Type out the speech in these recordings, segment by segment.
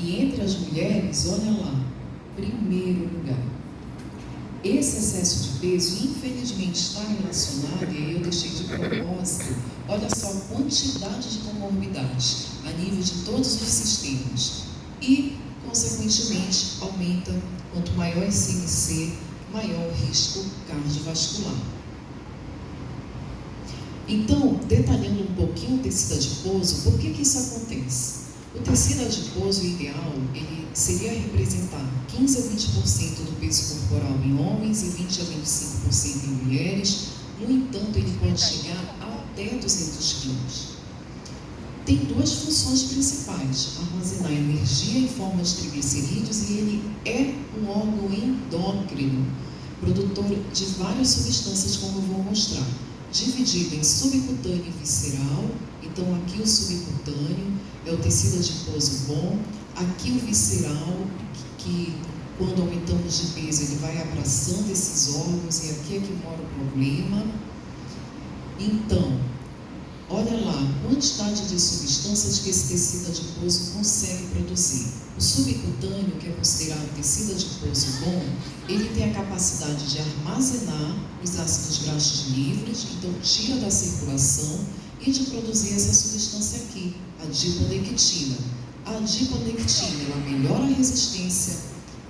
E entre as mulheres, olha lá, primeiro lugar. Esse excesso de peso, infelizmente, está relacionado, e aí eu deixei de propósito, olha só a quantidade de comorbidades a nível de todos os sistemas. E, consequentemente, aumenta, quanto maior esse IMC, maior o risco cardiovascular. Então, detalhando um pouquinho o tecido adiposo, por que isso acontece? O tecido adiposo ideal, ele seria representar 15 a 20% do peso corporal em homens e 20 a 25% em mulheres. No entanto, ele pode chegar até 200 quilos. Tem duas funções principais: armazenar energia em forma de triglicerídeos, e ele é um órgão endócrino, produtor de várias substâncias, como eu vou mostrar, dividido em subcutâneo e visceral. Então, aqui o subcutâneo é o tecido adiposo bom, aqui o visceral, que quando aumentamos de peso, ele vai abraçando esses órgãos, e aqui é que mora o problema. Então, olha lá a quantidade de substâncias que esse tecido adiposo consegue produzir. O subcutâneo, que é considerado tecido adiposo bom, ele tem a capacidade de armazenar os ácidos graxos livres, então tira da circulação, e de produzir essa substância aqui, a adiponectina. A adiponectina, ela melhora a resistência,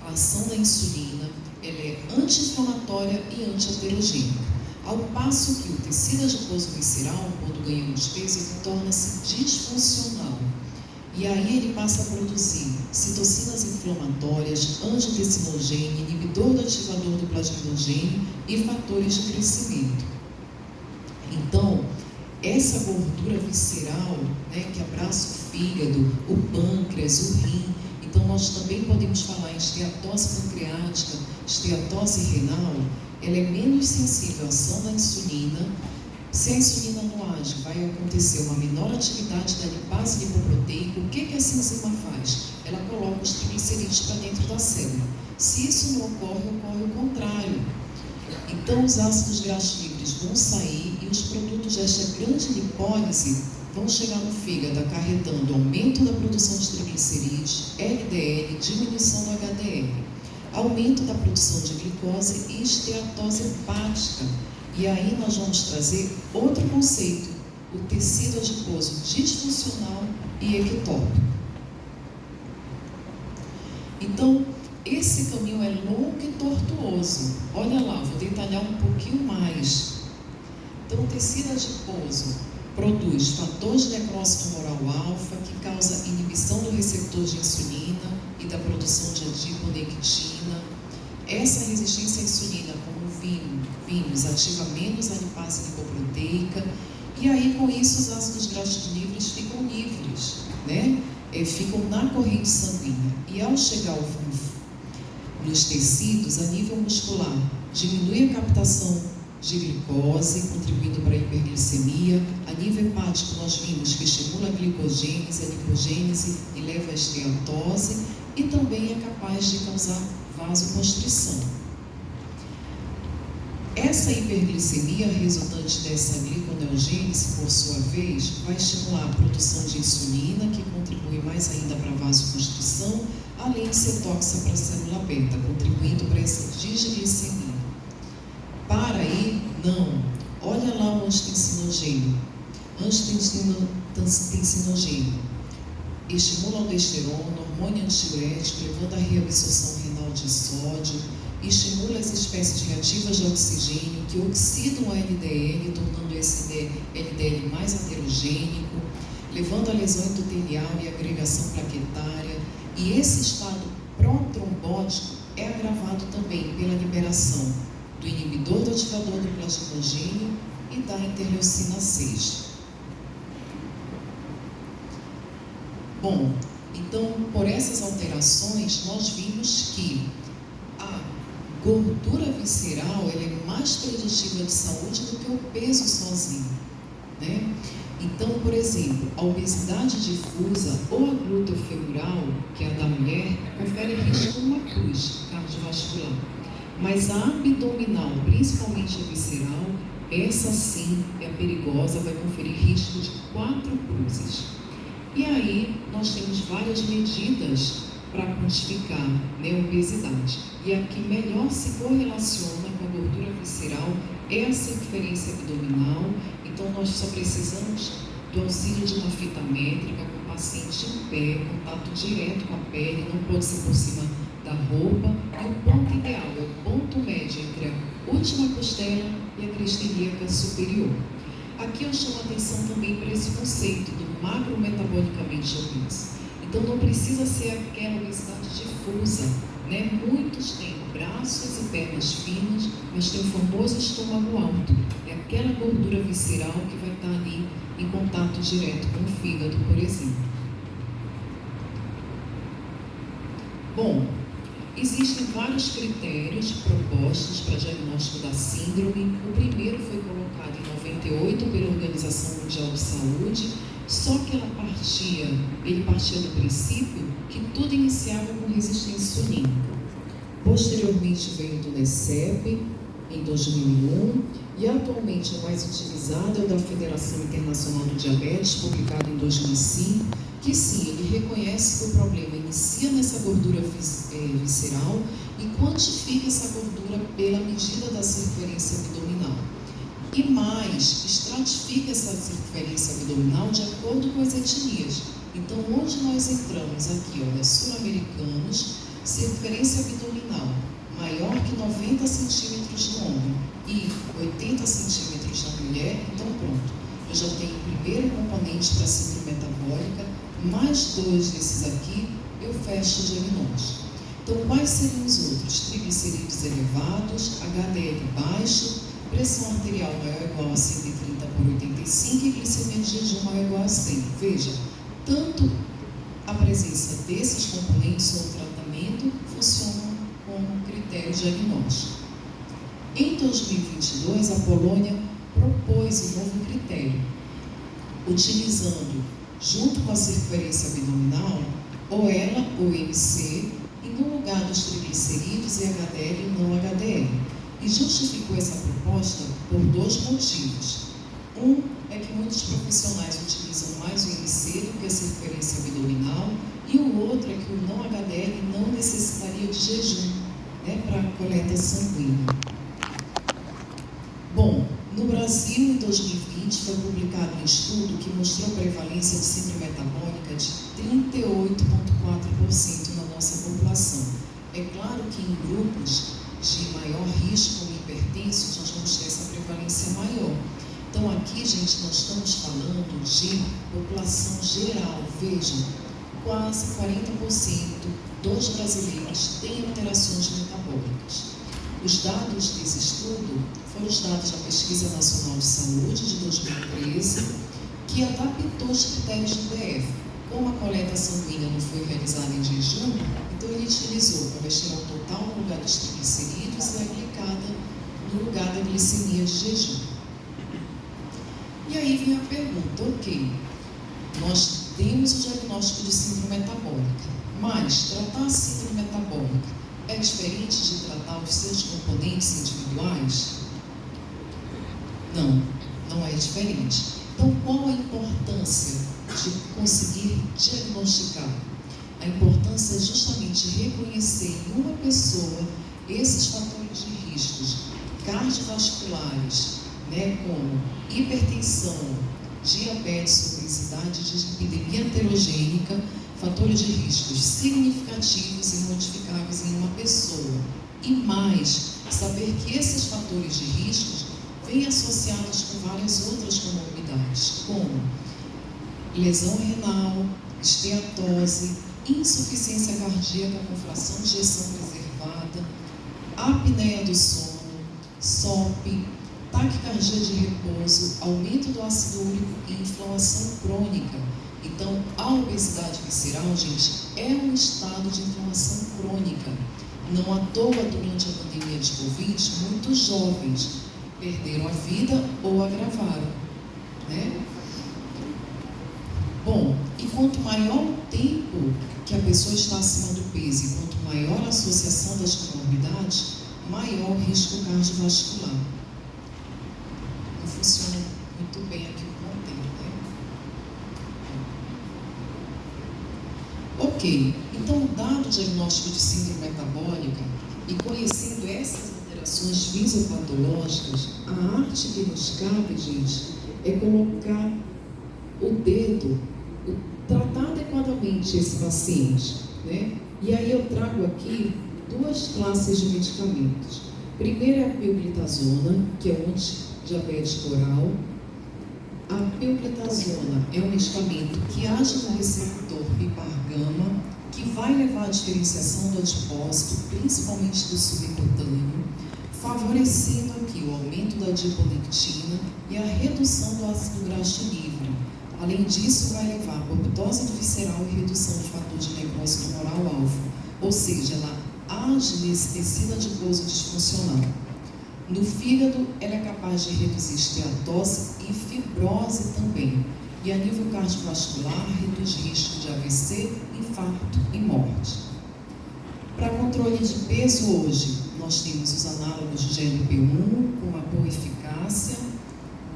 a ação da insulina, ela é anti-inflamatória e anti-aterogênica. Ao passo que o tecido adiposo visceral, quando ganhamos peso, ele torna-se disfuncional. E aí ele passa a produzir citocinas inflamatórias, angiotensinogênio, inibidor do ativador do plasmidogênio e fatores de crescimento. Então, essa gordura visceral, né, que abraça o fígado, o pâncreas, o rim, então nós também podemos falar em esteatose pancreática, esteatose renal, ela é menos sensível à ação da insulina. Se a insulina não age, vai acontecer uma menor atividade da lipase lipoproteica. O que essa enzima faz? Ela coloca os triglicerídeos para dentro da célula. Se isso não ocorre, ocorre o contrário. Então, os ácidos graxos livres vão sair e os produtos desta grande lipólise vão chegar no fígado, acarretando aumento da produção de triglicerídeos, LDL, diminuição do HDL, aumento da produção de glicose e esteatose hepática. E aí nós vamos trazer outro conceito, o tecido adiposo disfuncional e ectópico. Então, esse caminho é longo e tortuoso. Olha lá, vou detalhar um pouquinho mais. Então, o tecido adiposo produz fator de necrose tumoral alfa, que causa inibição do receptor de insulina e da produção de adiponectina. Essa resistência à insulina, como vimos, ativa menos a lipase lipoproteica, e aí com isso os ácidos graxos livres ficam livres, né? Ficam na corrente sanguínea. E ao chegar nos tecidos, a nível muscular, diminui a captação de glicose, contribuindo para a hiperglicemia. A nível hepático, nós vimos que estimula a glicogênese, a lipogênese e leva à esteatose, e também é capaz de causar vasoconstrição. Essa hiperglicemia resultante dessa gliconeogênese, por sua vez, vai estimular a produção de insulina, que contribui mais ainda para a vasoconstrição, além de ser tóxica para a célula beta, contribuindo para essa disglicemia. Para aí, não. Olha lá o angiotensinogênio. Angiotensinogênio estimula a aldosterona, hormônio antidiurético, levando à reabsorção renal de sódio, estimula as espécies reativas de oxigênio que oxidam a LDL, tornando esse LDL mais aterogênico, levando à lesão endotelial e agregação plaquetária. E esse estado pró-trombótico é agravado também pela liberação do inibidor do ativador do plasmidogênio e da interleucina 6. Bom, então, por essas alterações, nós vimos que a gordura visceral ela é mais preditiva de saúde do que o peso sozinho, né? Então, por exemplo, a obesidade difusa ou a glúteo-femoral, que é a da mulher, confere risco numa cruz cardiovascular. Mas a abdominal, principalmente a visceral, essa sim é perigosa, vai conferir risco de 4 cruzes. E aí nós temos várias medidas para quantificar, né, a obesidade. E a que melhor se correlaciona com a gordura visceral é a circunferência abdominal. Então nós só precisamos do auxílio de uma fita métrica com o paciente em pé, contato direto com a pele, não pode ser por cima da roupa. E o ponto ideal é o ponto médio entre a última costela e a crista ilíaca superior. Aqui eu chamo a atenção também para esse conceito do magro metabolicamente obeso. Então não precisa ser aquela obesidade difusa, né? Muitos têm braços e pernas finas, mas tem o famoso estômago alto. É aquela gordura visceral que vai estar ali em contato direto com o fígado, por exemplo. Bom, existem vários critérios propostos para diagnóstico da síndrome. O primeiro foi colocado em 98 pela Organização Mundial de Saúde, só que ele partia do princípio que tudo iniciava com resistência insulínica. Posteriormente veio do NECEP, em 2001, e atualmente o mais utilizado é o da Federação Internacional do Diabetes, publicado em 2005, que sim, ele reconhece que o problema inicia nessa gordura visceral e quantifica essa gordura pela medida da circunferência abdominal. E mais, estratifica essa circunferência abdominal de acordo com as etnias. Então, onde nós entramos aqui, olha, sul-americanos, circunferência abdominal maior que 90 centímetros no homem e 80 centímetros na mulher, então pronto. Eu já tenho o primeiro componente para a síndrome metabólica, mais 2 desses aqui, eu fecho o diagnóstico. Então, quais seriam os outros? Triglicerídeos elevados, HDL baixo, pressão arterial maior ou igual a 130 por 85 e glicemia de jejum maior ou igual a 100. Veja, tanto a presença desses componentes ou o tratamento funcionam como critério diagnóstico. Em 2022, a Polônia propôs um novo critério, utilizando, junto com a circunferência abdominal, OELA ou MC, e no lugar dos triglicerídeos e HDL e não HDL. E justificou essa proposta por 2 motivos. Um é que muitos profissionais utilizam mais o MC do que a circunferência abdominal, e o outro é que o não HDL não necessitaria de jejum, né, para a coleta sanguínea. Bom, no Brasil, em 2020, foi publicado um estudo que mostrou a prevalência de síndrome metabólica de 38,4% na nossa população. É claro que em grupos de maior risco, como hipertensos, nós vamos ter essa prevalência maior. Então, aqui, gente, nós estamos falando de população geral. Vejam, quase 40% dos brasileiros têm alterações metabólicas. Os dados desse estudo foram os dados da Pesquisa Nacional de Saúde de 2013, que adaptou os critérios do DF. Como a coleta sanguínea não foi realizada em jejum, então ele utilizou a colesterol total no lugar dos triglicerídeos e a glicada no lugar da glicemia de jejum. E aí vem a pergunta, ok, nós temos o diagnóstico de síndrome metabólica, mas tratar a síndrome metabólica é diferente de tratar os seus componentes individuais? Não, não é diferente. Então, qual a importância de conseguir diagnosticar? A importância é justamente reconhecer em uma pessoa esses fatores de riscos cardiovasculares, né, como hipertensão, diabetes, obesidade, dislipidemia heterogênica, fatores de riscos significativos e modificáveis em uma pessoa. E mais, saber que esses fatores de riscos vêm associados com várias outras comorbidades, como lesão renal, esteatose, insuficiência cardíaca com fração de ejeção preservada, apneia do sono, SOP, taquicardia de repouso, aumento do ácido úrico e inflamação crônica. Então, a obesidade visceral, gente, é um estado de inflamação crônica. Não à toa, durante a pandemia de Covid, muitos jovens perderam a vida ou agravaram, né? Bom, e quanto maior o tempo que a pessoa está acima do peso e quanto maior a associação das comorbidades, maior o risco cardiovascular. Não funciona muito bem aqui o ponteiro, né? Ok, então, dado o diagnóstico de síndrome metabólica e conhecendo essas alterações fisiopatológicas, a arte que nos cabe, gente, é colocar o dedo, tratar adequadamente esse paciente, né? E aí eu trago aqui duas classes de medicamentos. Primeiro é a pioglitazona, que é um antidiabético oral. A pioglitazona é um medicamento que age no receptor pipargama, que vai levar à diferenciação do adipócito, principalmente do subcutâneo, favorecendo aqui o aumento da adiponectina e a redução do ácido graxo livre. Além disso, vai levar a apoptose do visceral e redução do fator de necrose tumoral alfa, ou seja, ela age nesse tecido adiposo disfuncional. No fígado, ela é capaz de reduzir esteatose e fibrose também. E a nível cardiovascular, reduz risco de AVC, infarto e morte. Para controle de peso hoje, nós temos os análogos de GLP-1 com uma boa eficácia,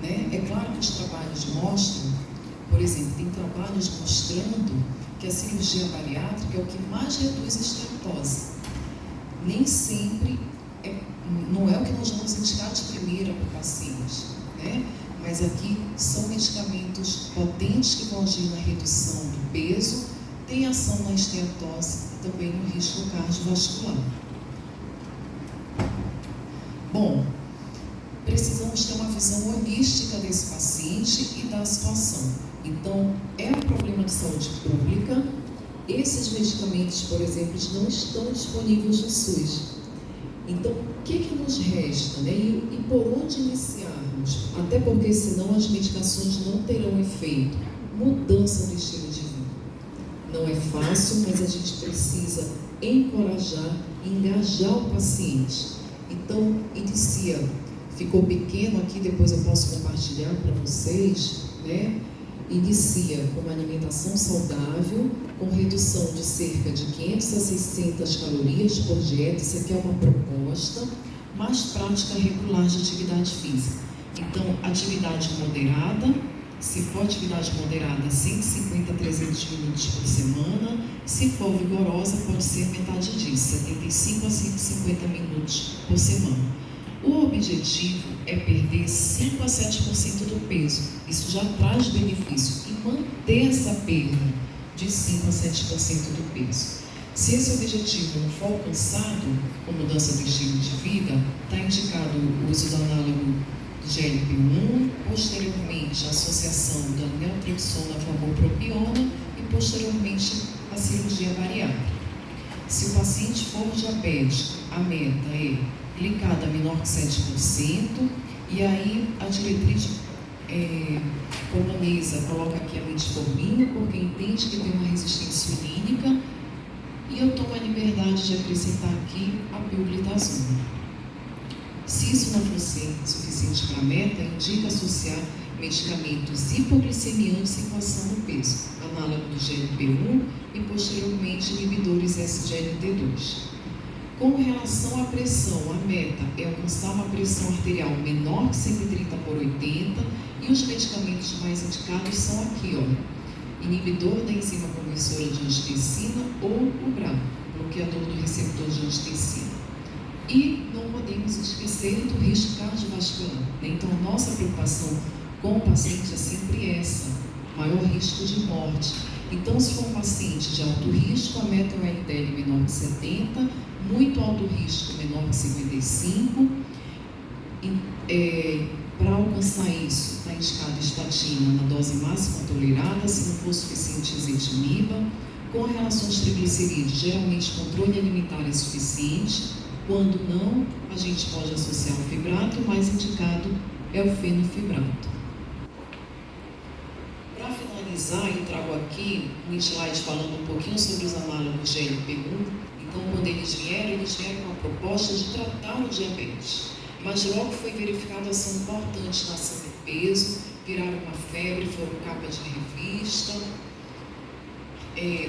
né? É claro que os trabalhos mostram, por exemplo, tem trabalhos mostrando que a cirurgia bariátrica é o que mais reduz a esteatose. Nem sempre não é o que nós vamos indicar de primeira para o paciente, né? Mas aqui são medicamentos potentes que vão agir na redução do peso, tem ação na esteatose e também no risco cardiovascular. Bom, precisamos ter uma visão holística desse paciente e da situação. Então, é um problema de saúde pública. Esses medicamentos, por exemplo, não estão disponíveis no SUS. Então, o que nos resta, né? E por onde iniciarmos? Até porque senão as medicações não terão efeito. Mudança do estilo de vida. Não é fácil, mas a gente precisa encorajar e engajar o paciente. Então, inicia. Ficou pequeno aqui, depois eu posso compartilhar para vocês, né? Inicia com uma alimentação saudável, com redução de cerca de 500 a 600 calorias por dieta. Isso aqui é uma proposta, mais prática regular de atividade física. Então, atividade moderada, se for atividade moderada, 150 a 300 minutos por semana. Se for vigorosa, pode ser metade disso, 75 a 150 minutos por semana. O objetivo é perder 5 a 7% do peso. Isso já traz benefício. E manter essa perda de 5 a 7% do peso. Se esse objetivo não for alcançado, com mudança do estilo de vida, está indicado o uso do análogo de GLP-1, posteriormente a associação da naltrexona valpropiona e posteriormente a cirurgia bariátrica. Se o paciente for diabético, a meta é glicada menor que 7%, e aí a diretriz polonesa coloca aqui a metformina, porque entende que tem uma resistência insulínica, e eu tomo a liberdade de acrescentar aqui a pioglitazona. Se isso não for suficiente para a meta, indica associar medicamentos hipoglicemiantes em equação do peso, análogo do GLP-1 e posteriormente inibidores SGLT2. Com relação à pressão, a meta é alcançar uma pressão arterial menor que 130 por 80, e os medicamentos mais indicados são aqui, ó, inibidor da enzima conversora de angiotensina ou o BRA, bloqueador do receptor de angiotensina. E não podemos esquecer do risco cardiovascular, né? Então, a nossa preocupação com o paciente é sempre essa, maior risco de morte. Então, se for um paciente de alto risco, a meta é um LDL menor que 70, muito alto risco menor que 55. Para alcançar isso, está indicado estatina na dose máxima tolerada, se não for suficiente, ezetimiba. Com relação aos triglicerídeos, geralmente controle alimentar é suficiente. Quando não, a gente pode associar o fibrato, o mais indicado é o fenofibrato. Para finalizar, eu trago aqui um slide falando um pouquinho sobre os análogos GLP-1. Então, quando eles vieram com a proposta de tratar o diabetes. Mas logo foi verificada a ação importante na ação de peso, viraram uma febre, foram capa de revista.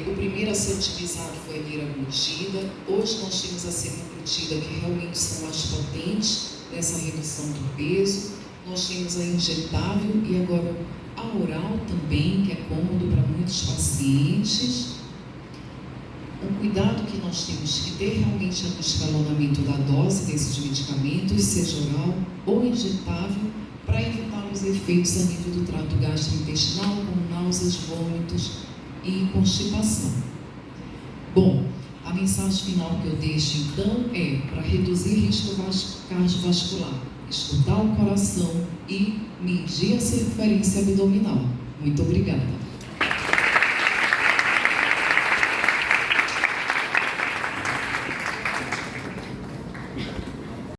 O primeiro a ser utilizado foi a liraglutida. Hoje nós temos a semaglutida, que realmente são mais potentes nessa redução do peso. Nós temos a injetável e agora a oral também, que é cômodo para muitos pacientes. cuidado que nós temos que ter realmente é no escalonamento da dose desses medicamentos, seja oral ou injetável, para evitar os efeitos a nível do trato gastrointestinal, como náuseas, vômitos e constipação. Bom, a mensagem final que eu deixo então é para reduzir risco cardiovascular, escutar o coração e medir a circunferência abdominal. Muito obrigada.